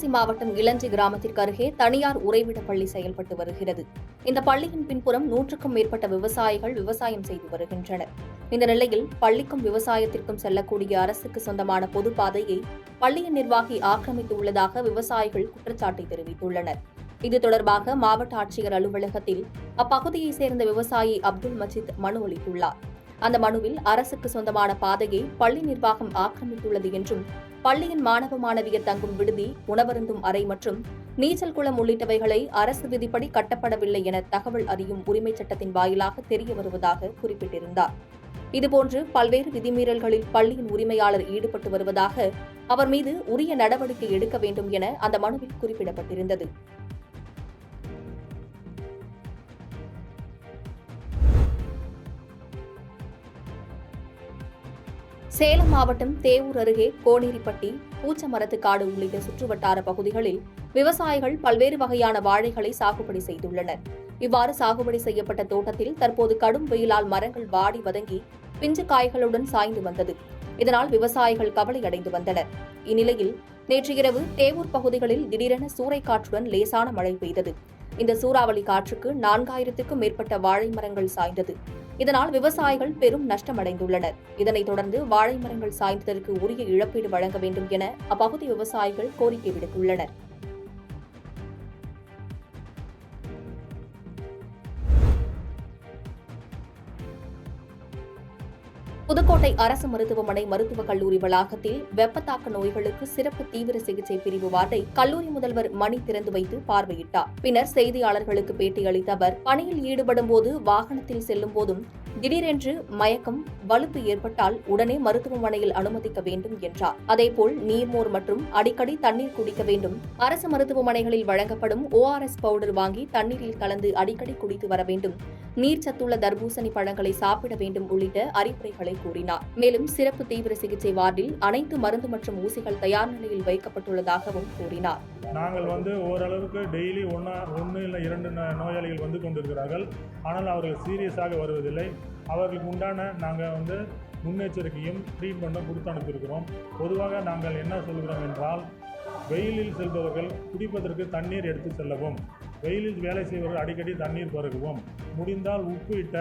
கிருஷ்ணகிரி மாவட்டம் இளஞ்சி கிராமத்திற்கு அருகே தனியார் உறைவிட பள்ளி செயல்பட்டு வருகிறது. இந்த பள்ளியின் பின்புறம் 100க்கும் மேற்பட்ட விவசாயிகள் விவசாயம் செய்து வருகின்றனர். இந்த நிலையில் பள்ளிக்கும் விவசாயத்திற்கும் செல்லக்கூடிய அரசுக்கு சொந்தமான பொது பாதையை பள்ளியின் நிர்வாகி ஆக்கிரமித்துள்ளதாக விவசாயிகள் குற்றச்சாட்டை தெரிவித்துள்ளனர். இது தொடர்பாக மாவட்ட ஆட்சியர் அலுவலகத்தில் அப்பகுதியைச் சேர்ந்த விவசாயி அப்துல் மஜீத் மனு அளித்துள்ளார். அந்த மனுவில் அரசுக்கு சொந்தமான பாதையை பள்ளி நிர்வாகம் ஆக்கிரமித்துள்ளது என்றும், பள்ளியின் மாணவ மாணவியர் தங்கும் விடுதி, உணவருந்தும் அறை மற்றும் நீச்சல் குளம் உள்ளிட்டவைகளை அரசு விதிப்படி கட்டப்படவில்லை என தகவல் அறியும் உரிமைச் சட்டத்தின் வாயிலாக தெரிய வருவதாக குறிப்பிட்டிருந்தார். இதுபோன்று பல்வேறு விதிமீறல்களில் பள்ளியின் உரிமையாளர் ஈடுபட்டு வருவதாக, அவர் மீது உரிய நடவடிக்கை எடுக்க வேண்டும் என அந்த மனுவில் குறிப்பிடப்பட்டிருந்தது. சேலம் மாவட்டம் தேவூர் அருகே கோனேரிப்பட்டி, பூச்சமரத்துக்காடு உள்ளிட்ட சுற்றுவட்டார பகுதிகளில் விவசாயிகள் பல்வேறு வகையான வாழைகளை சாகுபடி செய்துள்ளனர். இவ்வாறு சாகுபடி செய்யப்பட்ட தோட்டத்தில் தற்போது கடும் வெயிலால் மரங்கள் வாடி வதங்கி பிஞ்சு காய்களுடன் சாய்ந்து வந்தது. இதனால் விவசாயிகள் கவலையடைந்து வந்தனர். இந்நிலையில் நேற்று இரவு தேவூர் பகுதிகளில் திடீரென சூறைக்காற்றுடன் லேசான மழை பெய்தது. இந்த சூறாவளி காற்றுக்கு 4000க்கும் மேற்பட்ட வாழை மரங்கள் சாய்ந்தது. இதனால் விவசாயிகள் பெரும் நஷ்டமடைந்துள்ளனர். இதனைத் தொடர்ந்து வாழை மரங்கள் சாய்ந்ததற்கு உரிய இழப்பீடு வழங்க வேண்டும் என அப்பகுதி விவசாயிகள் கோரிக்கை விடுத்துள்ளனர். புதுக்கோட்டை அரசு மருத்துவமனை மருத்துவக் கல்லூரி வளாகத்தில் வெப்பத்தாக்க நோய்களுக்கு சிறப்பு தீவிர சிகிச்சை பிரிவு வார்டை கல்லூரி முதல்வர் மணி திறந்து வைத்து பார்வையிட்டார். பின்னர் செய்தியாளர்களுக்கு பேட்டியளித்த அவர், பணியில் ஈடுபடும் போது வாகனத்தில் செல்லும் போதும் திடீரென்று மயக்கம், வலுப்பு ஏற்பட்டால் உடனே மருத்துவமனையில் அனுமதிக்க வேண்டும் என்றார். அதேபோல் நீர்மோர் மற்றும் அடிக்கடி தண்ணீர் குடிக்க வேண்டும். அரசு மருத்துவமனைகளில் வழங்கப்படும் ORS பவுடர் வாங்கி தண்ணீரில் கலந்து அடிக்கடி குடித்து வர வேண்டும். நீர்ச்சத்துள்ள தர்பூசணி பழங்களை சாப்பிட வேண்டும் உள்ளிட்ட அறிவுரைகளை கூறினார். மேலும் சிறப்பு தீவிர சிகிச்சை வார்டில் அனைத்து மருந்து மற்றும் ஊசிகள் தயார் நிலையில் வைக்கப்பட்டுள்ளதாகவும் கூறினார். நாங்கள் ஓரளவுக்கு டெய்லி 1 இல்லை 2 நோயாளிகள் வந்து கொண்டிருக்கிறார்கள். ஆனால் அவர்கள் சீரியஸாக வருவதில்லை. அவர்களுக்கு உண்டான நாங்கள் முன்னெச்சரிக்கையும் ட்ரீட்மெண்ட்டும் கொடுத்து அனுப்பியிருக்கிறோம். பொதுவாக நாங்கள் என்ன சொல்கிறோம் என்றால், வெயிலில் செல்பவர்கள் குடிப்பதற்கு தண்ணீர் எடுத்து செல்லவும், வெயிலில் வேலை செய்வர்கள் அடிக்கடி தண்ணீர் பருகவும், முடிந்தால் உப்பு இட்ட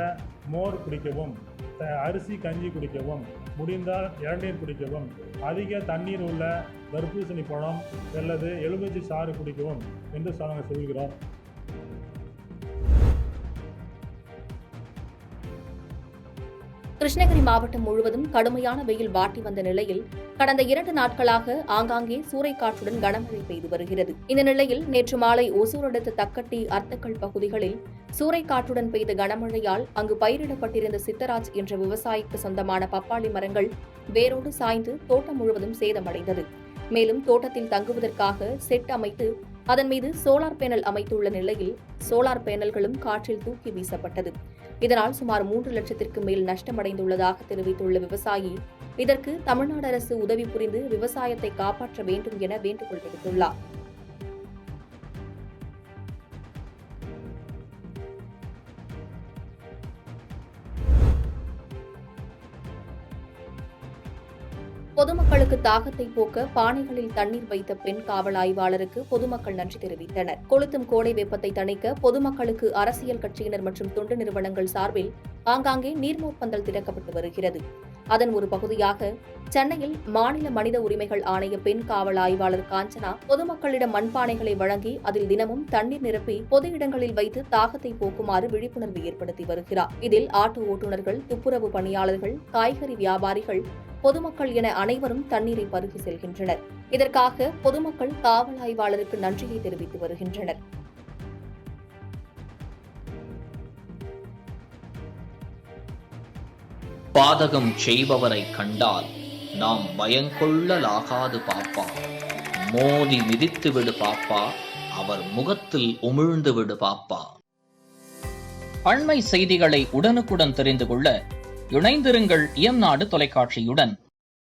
மோர் குடிக்கவும், அரிசி கஞ்சி குடிக்கவும், முடிந்தால் இளநீர் குடிக்கவும், அதிக தண்ணீர் உள்ள தர்பூசணி பழம் அல்லது எலுமிச்சை சாறு குடிக்கவும் என்று நாங்கள் சொல்கிறோம். கிருஷ்ணகிரி மாவட்டம் முழுவதும் கடுமையான வெயில் வாட்டி வந்த நிலையில் கடந்த 2 நாட்களாக ஆங்காங்கே சூறைக்காற்றுடன் கனமழை பெய்து வருகிறது. இந்த நிலையில் நேற்று மாலை ஒசூர் அடுத்த தக்கட்டி, அர்த்தக்கல் பகுதிகளில் சூறைக்காற்றுடன் பெய்த கனமழையால் அங்கு பயிரிடப்பட்டிருந்த சித்தராஜ் என்ற விவசாயிக்கு சொந்தமான பப்பாளி மரங்கள் வேரோடு சாய்ந்து தோட்டம் முழுவதும் சேதமடைந்தது. மேலும் தோட்டத்தில் தங்குவதற்காக செட் அமைத்து அதன் மீது சோலார் பேனல் அமைத்துள்ள நிலையில் சோலார் பேனல்களும் காற்றில் தூக்கி வீசப்பட்டது. இதனால் சுமார் 3 லட்சத்திற்கு மேல் நஷ்டமடைந்துள்ளதாக தெரிவித்துள்ள விவசாயி, இதற்கு தமிழ்நாடு அரசு உதவி புரிந்து விவசாயத்தை காப்பாற்ற வேண்டும் என வேண்டுகோள் விடுத்துள்ளார். பொதுமக்களுக்கு தாகத்தை போக்க பானைகளில் தண்ணீர் வைத்த பெண் காவல் ஆய்வாளருக்கு பொதுமக்கள் நன்றி தெரிவித்தனர். கொளுத்தும் கோடை வெப்பத்தை தணிக்க பொதுமக்களுக்கு அரசியல் கட்சியினர் மற்றும் தொண்டு நிறுவனங்கள் சார்பில் ஆங்காங்கே நீர்மோர் பந்தல் திறக்கப்பட்டு வருகிறது. அதன் ஒரு பகுதியாக சென்னையில் மாநில மனித உரிமைகள் ஆணைய பெண் காவல் ஆய்வாளர் காஞ்சனா பொதுமக்களிடம் மண்பானைகளை வழங்கி அதில் தினமும் தண்ணீர் நிரப்பி பொது இடங்களில் வைத்து தாகத்தை போக்குமாறு விழிப்புணர்வு ஏற்படுத்தி வருகிறார். இதில் ஆட்டோ ஓட்டுநர்கள், துப்புரவு பணியாளர்கள், காய்கறி வியாபாரிகள், பொதுமக்கள் என அனைவரும் தண்ணீரை பருகி செல்கின்றனர். இதற்காக பொதுமக்கள் காவல் ஆய்வாளருக்கு நன்றியை தெரிவித்து வருகின்றனர். பாதகம் செய்பவரை கண்டால் நாம் பயங்கொள்ளலாகாது பாப்பா, மோதி மிதித்து விடு பாப்பா, அவர் முகத்தில் உமிழ்ந்து விடு பாப்பா. அண்மை செய்திகளை உடனுக்குடன் தெரிந்து கொள்ள இணைந்திருங்கள் இயம்நாடு தொலைக்காட்சியுடன்.